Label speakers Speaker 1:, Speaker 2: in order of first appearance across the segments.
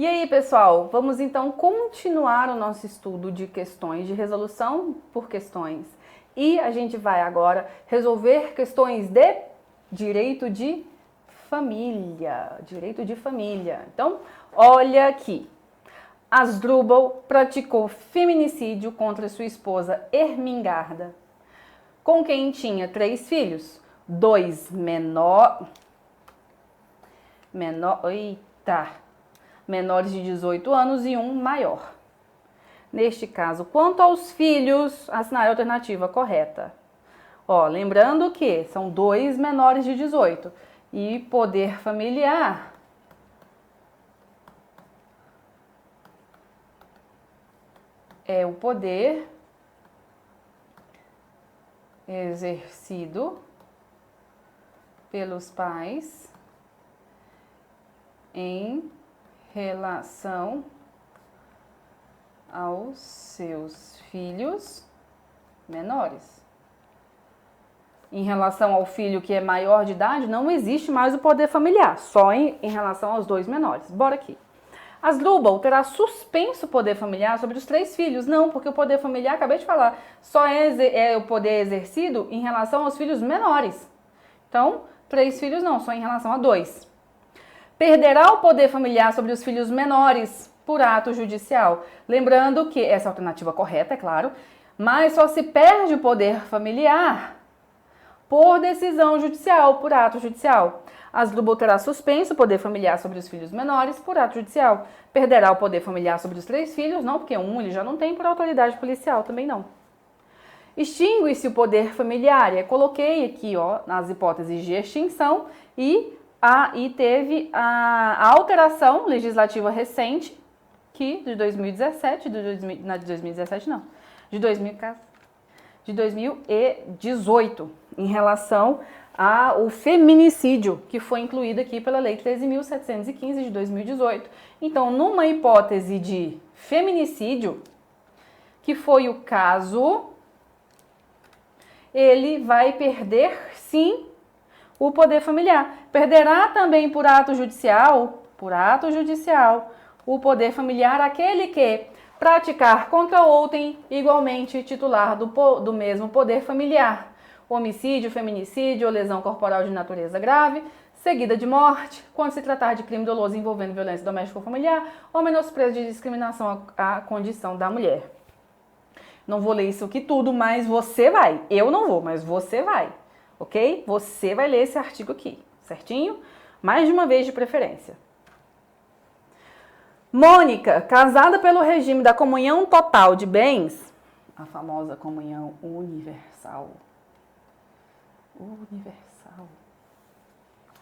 Speaker 1: E aí, pessoal, vamos então continuar o nosso estudo de questões de resolução por questões. E a gente vai agora resolver questões de direito de família. Direito de família. Então, olha aqui. Asdrubal praticou feminicídio contra sua esposa Ermengarda, com quem tinha 3 filhos, 2 menores de 18 anos e 1 maior. Neste caso, quanto aos filhos, assinar a alternativa correta. Lembrando que são 2 menores de 18 e poder familiar é o poder exercido pelos pais em relação aos seus filhos menores. Em relação ao filho que é maior de idade, não existe mais o poder familiar, só em relação aos 2 menores. Bora aqui. Asdrubal terá suspenso o poder familiar sobre os 3 filhos? Não, porque o poder familiar, acabei de falar, só é o poder exercido em relação aos filhos menores. Então, 3 filhos não, só em relação a 2. Perderá o poder familiar sobre os filhos menores por ato judicial. Lembrando que essa é a alternativa correta, é claro, mas só se perde o poder familiar por decisão judicial, por ato judicial. Asdrubal terá suspenso o poder familiar sobre os filhos menores por ato judicial. Perderá o poder familiar sobre os 3 filhos, não, porque um ele já não tem, por autoridade policial também não. Extingue-se o poder familiar. Eu coloquei aqui, nas hipóteses de extinção e teve a alteração legislativa recente, que de 2017, de 2018, em relação ao feminicídio, que foi incluído aqui pela Lei 13.715 de 2018. Então, numa hipótese de feminicídio, que foi o caso, ele vai perder, sim, o poder familiar. Perderá também por ato judicial, o poder familiar aquele que praticar contra outrem igualmente titular do mesmo poder familiar. Homicídio, feminicídio ou lesão corporal de natureza grave, seguida de morte, quando se tratar de crime doloso envolvendo violência doméstica ou familiar, ou menosprezo de discriminação à condição da mulher. Não vou ler isso aqui tudo, mas você vai. Eu não vou, mas você vai. Ok? Você vai ler esse artigo aqui, certinho? Mais de uma vez de preferência. Mônica, casada pelo regime da comunhão total de bens, a famosa comunhão universal,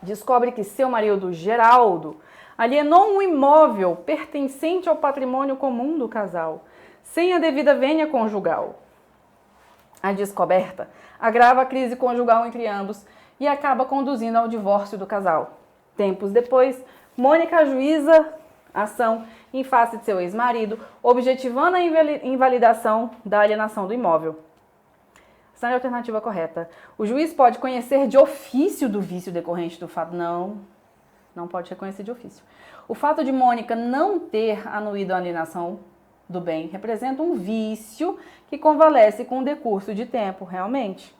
Speaker 1: descobre que seu marido Geraldo alienou um imóvel pertencente ao patrimônio comum do casal, sem a devida vênia conjugal. A descoberta agrava a crise conjugal entre ambos e acaba conduzindo ao divórcio do casal. Tempos depois, Mônica ajuiza ação em face de seu ex-marido, objetivando a invalidação da alienação do imóvel. Essa é a alternativa correta. O juiz pode conhecer de ofício do vício decorrente do fato. Não pode reconhecer de ofício. O fato de Mônica não ter anuído a alienação do bem representa um vício que convalesce com o decurso de tempo, realmente.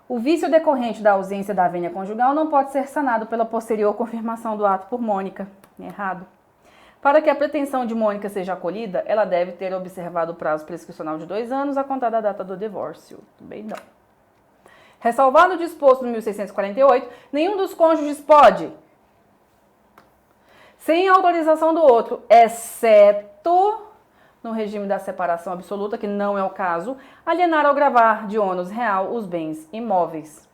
Speaker 1: O vício decorrente da ausência da vênia conjugal não pode ser sanado pela posterior confirmação do ato por Mônica. Errado. Para que a pretensão de Mônica seja acolhida, ela deve ter observado o prazo prescricional de 2 anos a contar da data do divórcio. Também não. Ressalvado o disposto no 1648, nenhum dos cônjuges pode, sem autorização do outro, exceto no regime da separação absoluta, que não é o caso, alienar ou gravar de ônus real os bens imóveis.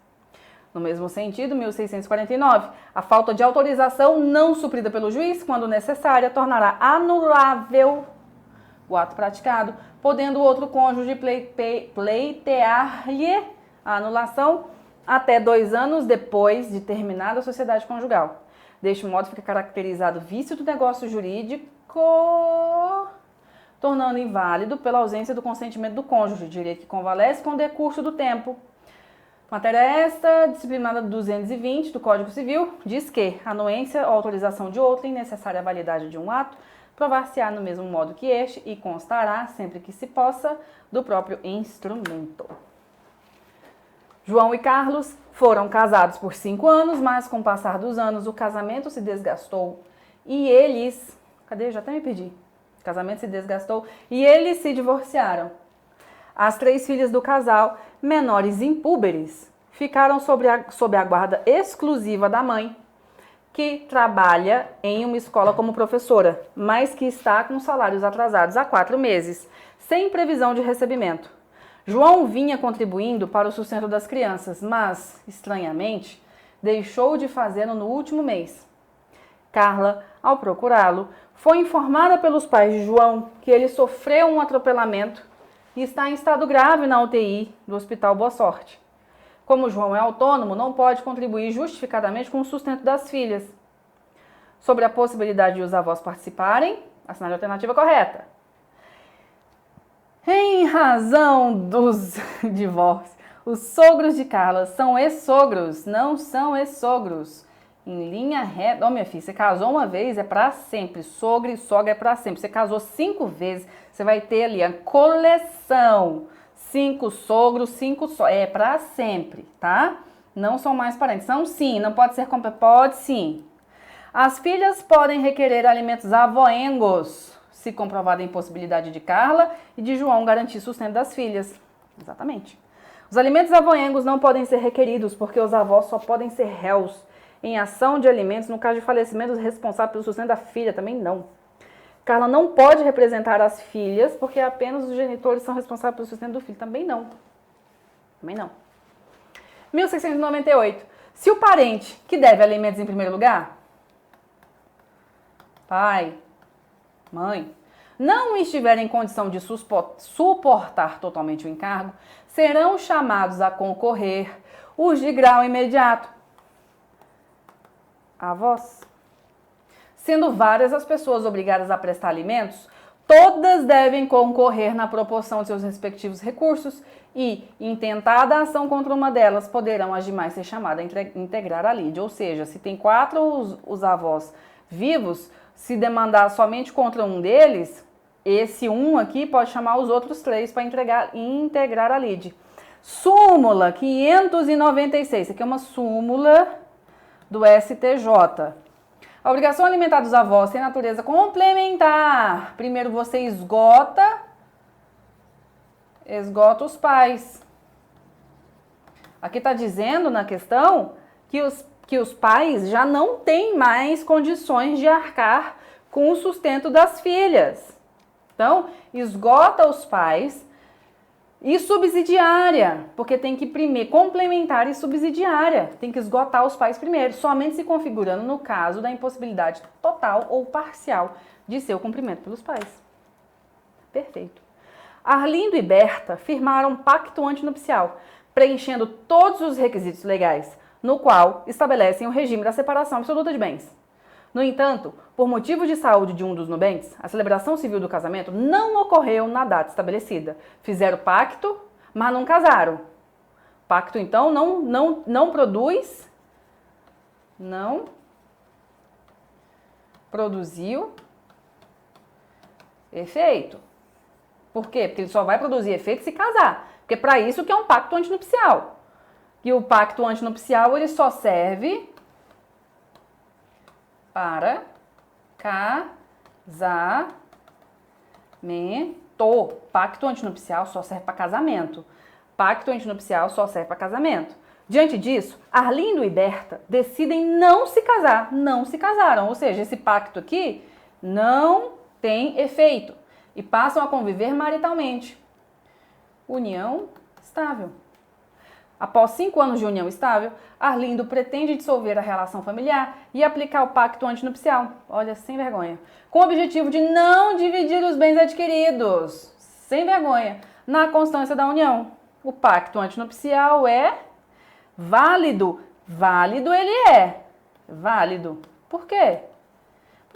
Speaker 1: No mesmo sentido, 1649, a falta de autorização não suprida pelo juiz, quando necessária, tornará anulável o ato praticado, podendo o outro cônjuge pleitear-lhe a anulação até 2 anos depois de terminada a sociedade conjugal. Deste modo, fica caracterizado o vício do negócio jurídico, tornando inválido pela ausência do consentimento do cônjuge, direito que convalesce com o decurso do tempo. Matéria esta, disciplinada 220 do Código Civil, diz que anuência ou autorização de outrem, necessária a validade de um ato, provar-se-á no mesmo modo que este e constará, sempre que se possa, do próprio instrumento. João e Carlos foram casados por 5 anos, mas com o passar dos anos o casamento se desgastou e eles... Cadê? Já até me perdi. O casamento se desgastou e eles se divorciaram. As 3 filhas do casal, menores impúberes, ficaram sob a guarda exclusiva da mãe, que trabalha em uma escola como professora, mas que está com salários atrasados há 4 meses, sem previsão de recebimento. João vinha contribuindo para o sustento das crianças, mas, estranhamente, deixou de fazê-lo no último mês. Carla, ao procurá-lo, foi informada pelos pais de João que ele sofreu um atropelamento e está em estado grave na UTI do Hospital Boa Sorte. Como João é autônomo, não pode contribuir justificadamente com o sustento das filhas. Sobre a possibilidade de os avós participarem, assinale a alternativa correta. Em razão dos divórcios, os sogros de Carla são ex-sogros, não são ex-sogros. Em linha reta, minha filha, você casou uma vez, é pra sempre. Sogro e sogra é pra sempre. Você casou 5 vezes, você vai ter ali a coleção. 5 sogros, 5 sogros. É pra sempre, tá? Não são mais parentes. São sim, não pode ser... Pode sim. As filhas podem requerer alimentos avoengos, se comprovada a impossibilidade de Carla e de João garantir sustento das filhas. Exatamente. Os alimentos avoengos não podem ser requeridos, porque os avós só podem ser réus em ação de alimentos no caso de falecimento dos responsáveis pelo sustento da filha, também não. Carla não pode representar as filhas, porque apenas os genitores são responsáveis pelo sustento do filho, também não. Também não. 1698. Se o parente que deve alimentos em primeiro lugar, pai, mãe, não estiver em condição de suportar totalmente o encargo, serão chamados a concorrer os de grau imediato, avós. Sendo várias as pessoas obrigadas a prestar alimentos, todas devem concorrer na proporção de seus respectivos recursos e, intentada a ação contra uma delas, poderão as demais ser chamadas a integrar a lide. Ou seja, se tem 4 os avós vivos, se demandar somente contra um deles, esse um aqui pode chamar os outros 3 para integrar a lide. Súmula 596. Isso aqui é uma súmula do STJ. A obrigação alimentar dos avós tem natureza complementar. Primeiro você esgota os pais. Aqui está dizendo na questão que os pais já não têm mais condições de arcar com o sustento das filhas. Então, esgota os pais e subsidiária, porque tem que primeiro complementar e subsidiária. Tem que esgotar os pais primeiro, somente se configurando no caso da impossibilidade total ou parcial de seu cumprimento pelos pais. Perfeito. Arlindo e Berta firmaram um pacto antinupcial, preenchendo todos os requisitos legais, no qual estabelecem o regime da separação absoluta de bens. No entanto, por motivo de saúde de um dos nubentes, a celebração civil do casamento não ocorreu na data estabelecida. Fizeram pacto, mas não casaram. Pacto, então, não produziu efeito. Por quê? Porque ele só vai produzir efeito se casar. Porque é para isso que é um pacto antinupcial. E o pacto antinupcial, ele só serve para casamento. Pacto antinupcial só serve para casamento. Pacto antinupcial só serve para casamento. Diante disso, Arlindo e Berta decidem não se casar. Não se casaram. Ou seja, esse pacto aqui não tem efeito. E passam a conviver maritalmente. União estável. Após 5 anos de união estável, Arlindo pretende dissolver a relação familiar e aplicar o pacto antinupcial, olha, sem vergonha, com o objetivo de não dividir os bens adquiridos, sem vergonha, na constância da união. O pacto antinupcial é válido. Válido ele é. Válido. Por quê?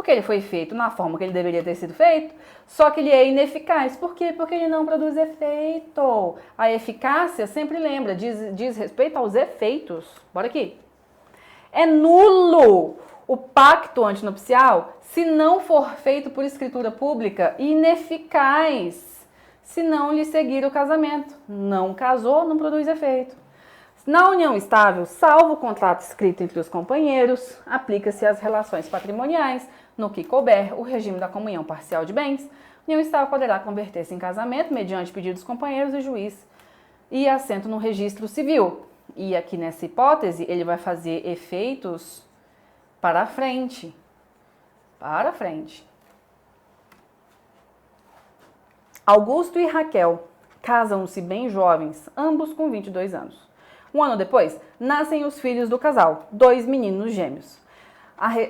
Speaker 1: Porque ele foi feito na forma que ele deveria ter sido feito, só que ele é ineficaz. Por quê? Porque ele não produz efeito. A eficácia, sempre lembra, diz respeito aos efeitos. Bora aqui. É nulo o pacto antinupcial se não for feito por escritura pública e ineficaz se não lhe seguir o casamento. Não casou, não produz efeito. Na união estável, salvo o contrato escrito entre os companheiros, aplica-se às relações patrimoniais, no que couber o regime da comunhão parcial de bens. União estável poderá converter-se em casamento mediante pedido dos companheiros e juiz e assento no registro civil. E aqui nessa hipótese, ele vai fazer efeitos para frente. Para frente. Augusto e Raquel casam-se bem jovens, ambos com 22 anos. Um ano depois, nascem os filhos do casal, 2 meninos gêmeos.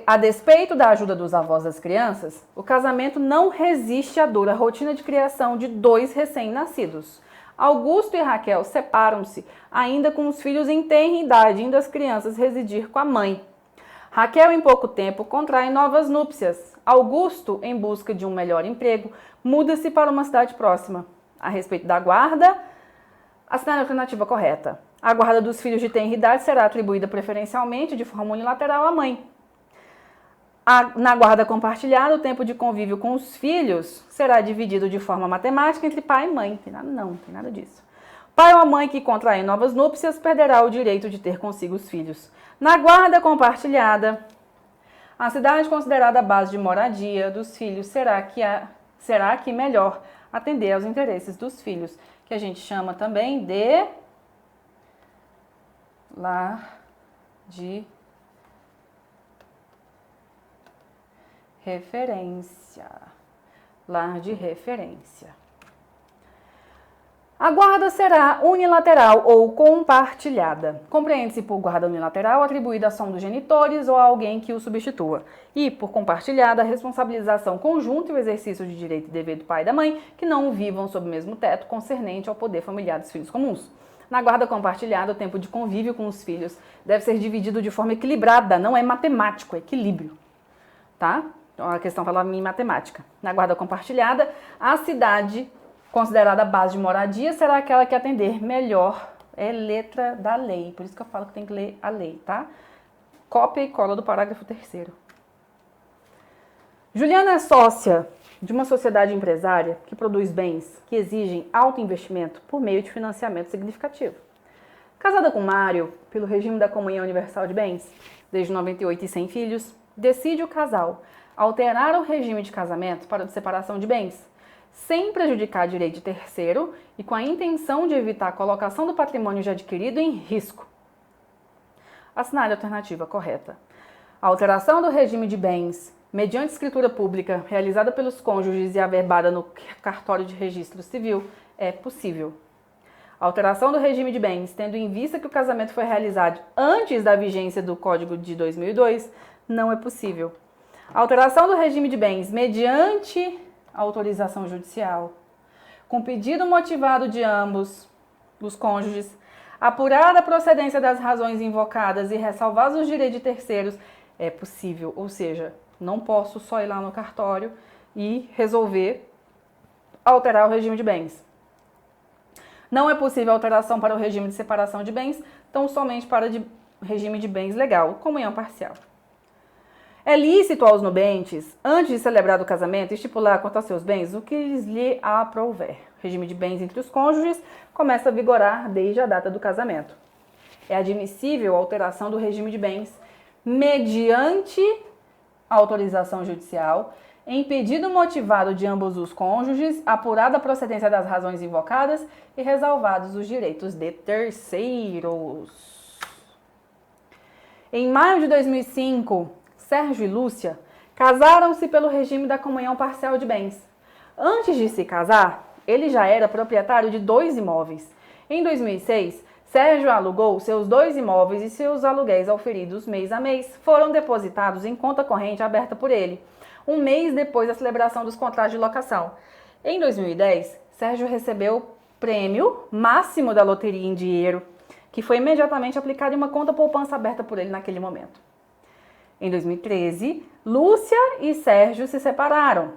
Speaker 1: A despeito da ajuda dos avós das crianças, o casamento não resiste à dura rotina de criação de 2 recém-nascidos. Augusto e Raquel separam-se, ainda com os filhos em tenra idade, indo as crianças residir com a mãe. Raquel, em pouco tempo, contrai novas núpcias. Augusto, em busca de um melhor emprego, muda-se para uma cidade próxima. A respeito da guarda, assinale a alternativa correta. A guarda dos filhos de tenra idade será atribuída preferencialmente, de forma unilateral, à mãe. Na guarda compartilhada, o tempo de convívio com os filhos será dividido de forma matemática entre pai e mãe. Não tem nada disso. Pai ou a mãe que contraem novas núpcias perderá o direito de ter consigo os filhos. Na guarda compartilhada, a cidade considerada a base de moradia dos filhos será que melhor atender aos interesses dos filhos, que a gente chama também de lar de referência. Lar de referência. A guarda será unilateral ou compartilhada. Compreende-se por guarda unilateral atribuída só a um dos genitores ou a alguém que o substitua. E, por compartilhada, a responsabilização conjunta e o exercício de direito e dever do pai e da mãe que não vivam sob o mesmo teto concernente ao poder familiar dos filhos comuns. Na guarda compartilhada, o tempo de convívio com os filhos deve ser dividido de forma equilibrada, não é matemático, é equilíbrio. Tá? Então, a questão fala em matemática. Na guarda compartilhada, a cidade considerada a base de moradia será aquela que atender melhor, é letra da lei. Por isso que eu falo que tem que ler a lei, tá? Cópia e cola do parágrafo 3º. Juliana é sócia de uma sociedade empresária que produz bens que exigem alto investimento por meio de financiamento significativo. Casada com Mário, pelo regime da comunhão universal de bens, desde 98 e sem filhos, decide o casal alterar o regime de casamento para a separação de bens, sem prejudicar direito de terceiro e com a intenção de evitar a colocação do patrimônio já adquirido em risco. Assinale a alternativa correta. A alteração do regime de bens, mediante escritura pública, realizada pelos cônjuges e averbada no cartório de registro civil, é possível. A alteração do regime de bens, tendo em vista que o casamento foi realizado antes da vigência do Código de 2002, não é possível. A alteração do regime de bens, mediante autorização judicial, com pedido motivado de ambos os cônjuges, apurada a procedência das razões invocadas e ressalvados os direitos de terceiros, é possível. Ou seja, não posso só ir lá no cartório e resolver alterar o regime de bens. Não é possível alteração para o regime de separação de bens, então somente para regime de bens legal, comunhão parcial. É lícito aos nubentes, antes de celebrar o casamento, estipular quanto a seus bens o que lhe aprouver. O regime de bens entre os cônjuges começa a vigorar desde a data do casamento. É admissível a alteração do regime de bens mediante autorização judicial, em pedido motivado de ambos os cônjuges, apurada a procedência das razões invocadas e ressalvados os direitos de terceiros. Em maio de 2005, Sérgio e Lúcia casaram-se pelo regime da comunhão parcial de bens. Antes de se casar, ele já era proprietário de 2 imóveis. Em 2006, Sérgio alugou seus 2 imóveis e seus aluguéis auferidos mês a mês foram depositados em conta corrente aberta por ele, um mês depois da celebração dos contratos de locação. Em 2010, Sérgio recebeu o prêmio máximo da loteria em dinheiro, que foi imediatamente aplicado em uma conta poupança aberta por ele naquele momento. Em 2013, Lúcia e Sérgio se separaram.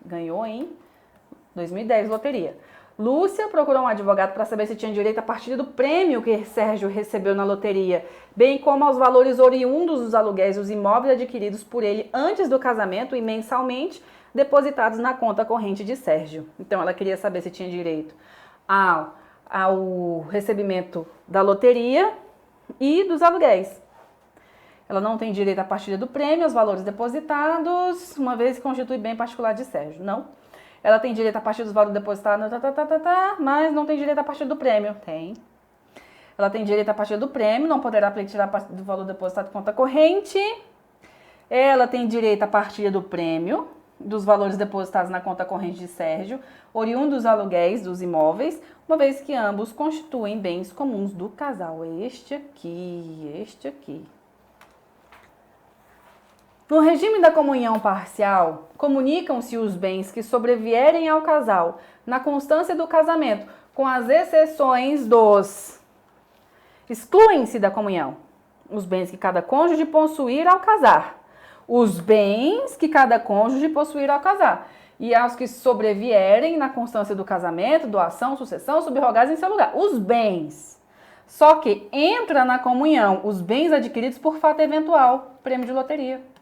Speaker 1: Ganhou em 2010 loteria. Lúcia procurou um advogado para saber se tinha direito à partilha do prêmio que Sérgio recebeu na loteria, bem como aos valores oriundos dos aluguéis dos imóveis adquiridos por ele antes do casamento e mensalmente depositados na conta corrente de Sérgio. Então ela queria saber se tinha direito ao recebimento da loteria e dos aluguéis. Ela não tem direito à partilha do prêmio, aos valores depositados, uma vez que constitui bem particular de Sérgio. Não. Ela tem direito à partilha dos valores depositados, mas não tem direito à partilha do prêmio. Tem. Ela tem direito à partilha do prêmio, não poderá tirar do valor depositado de conta corrente. Ela tem direito à partilha do prêmio, dos valores depositados na conta corrente de Sérgio, oriundo dos aluguéis dos imóveis, uma vez que ambos constituem bens comuns do casal. Este aqui. No regime da comunhão parcial, comunicam-se os bens que sobrevierem ao casal na constância do casamento, com as exceções dos... Excluem-se da comunhão os bens que cada cônjuge possuir ao casar. Os bens que cada cônjuge possuir ao casar. E aos que sobrevierem na constância do casamento, doação, sucessão, subrogados em seu lugar. Os bens. Só que entra na comunhão os bens adquiridos por fato eventual, prêmio de loteria.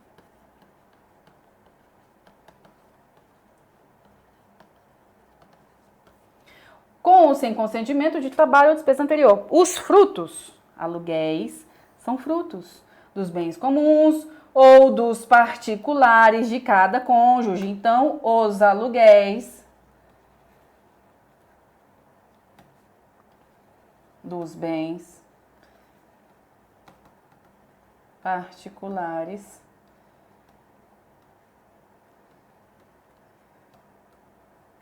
Speaker 1: Com ou sem consentimento de trabalho ou despesa anterior. Os frutos, aluguéis, são frutos dos bens comuns ou dos particulares de cada cônjuge. Então, os aluguéis dos bens particulares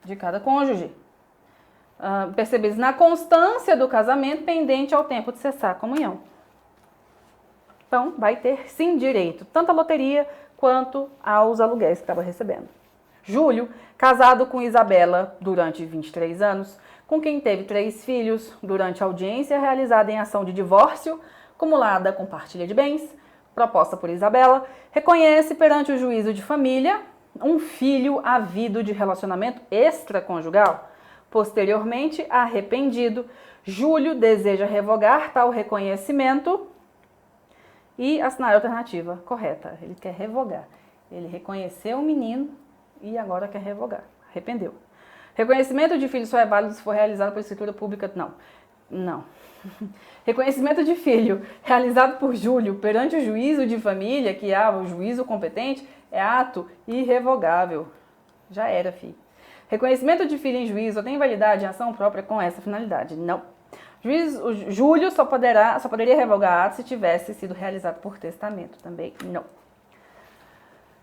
Speaker 1: de cada cônjuge. Percebidos na constância do casamento pendente ao tempo de cessar a comunhão. Então, vai ter sim direito, tanto à loteria quanto aos aluguéis que estava recebendo. Júlio, casado com Isabela durante 23 anos, com quem teve 3 filhos, durante a audiência realizada em ação de divórcio, acumulada com partilha de bens, proposta por Isabela, reconhece perante o juízo de família um filho havido de relacionamento extraconjugal. Posteriormente, arrependido, Júlio deseja revogar tal reconhecimento e assinar a alternativa correta. Ele quer revogar. Ele reconheceu o menino e agora quer revogar. Arrependeu. Reconhecimento de filho só é válido se for realizado por escritura pública? Não. Reconhecimento de filho realizado por Júlio perante o juízo de família, que é o juízo competente, é ato irrevogável. Já era, filho. Reconhecimento de filho em juízo tem validade em ação própria com essa finalidade? Não. O Júlio só poderia revogar ato se tivesse sido realizado por testamento. Também não.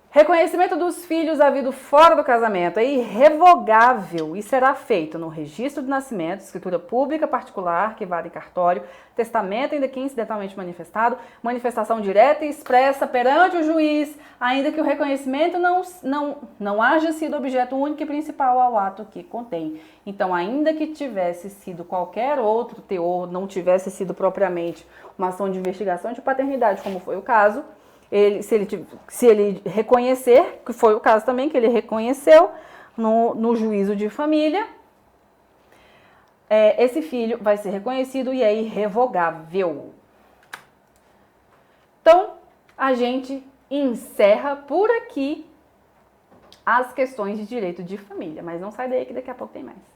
Speaker 1: Reconhecimento dos filhos havido fora do casamento é irrevogável e será feito no registro de nascimento, escritura pública particular, que vale em cartório, testamento ainda que incidentalmente manifestado, manifestação direta e expressa perante o juiz, ainda que o reconhecimento não haja sido objeto único e principal ao ato que contém. Então, ainda que tivesse sido qualquer outro teor, não tivesse sido propriamente uma ação de investigação de paternidade, como foi o caso, se ele reconhecer, que foi o caso também, que ele reconheceu no juízo de família, esse filho vai ser reconhecido e é irrevogável. Então, a gente encerra por aqui as questões de direito de família, mas não sai daí que daqui a pouco tem mais.